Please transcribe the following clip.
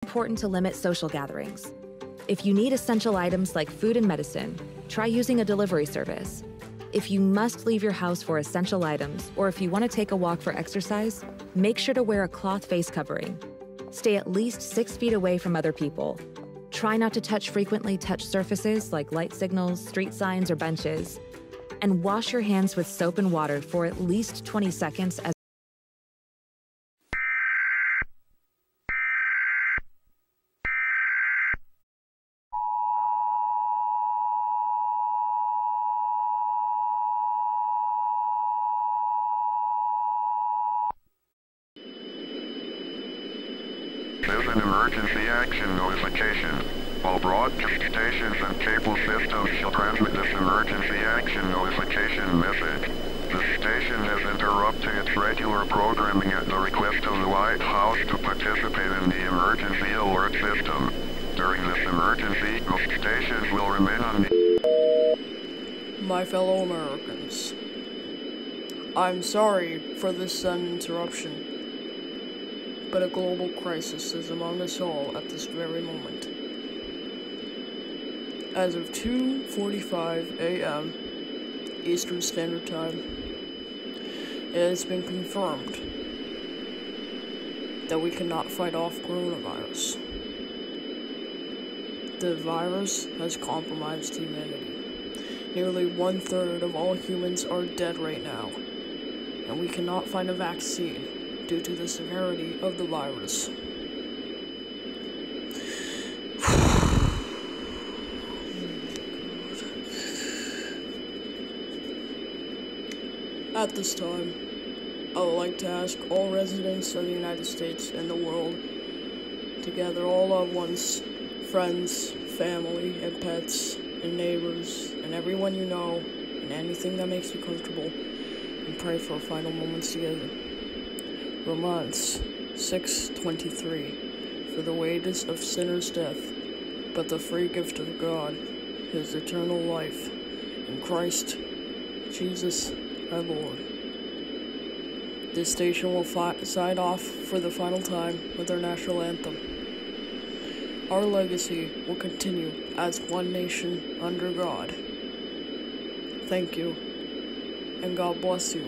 Important to limit social gatherings. If you need essential items like food and medicine, try using a delivery service. If you must leave your house for essential items, or if you want to take a walk for exercise, make sure to wear a cloth face covering. Stay at least 6 feet away from other people. Try not to frequently touch surfaces like light signals, street signs, or benches. And wash your hands with soap and water for at least 20 seconds as This is an emergency action notification. All broadcast stations and cable systems shall transmit this emergency action notification message. The station has interrupted its regular programming at the request of the White House to participate in the emergency alert system. During this emergency, most stations will remain on the... My fellow Americans, I'm sorry for this sudden interruption, but a global crisis is among us all at this very moment. As of 2:45 a.m. Eastern Standard Time, it has been confirmed that we cannot fight off coronavirus. The virus has compromised humanity. Nearly 1/3 of all humans are dead right now, and we cannot find a vaccine due to the severity of the virus. At this time, I would like to ask all residents of the United States and the world to gather all loved ones, friends, family, and pets, and neighbors, and everyone you know, and anything that makes you comfortable, and pray for final moments together. Romans 6:23, for the wages of sinners death, but the free gift of God is eternal life in Christ Jesus our Lord. This station will sign off for the final time with our national anthem. Our legacy will continue as one nation under God. Thank you, and God bless you.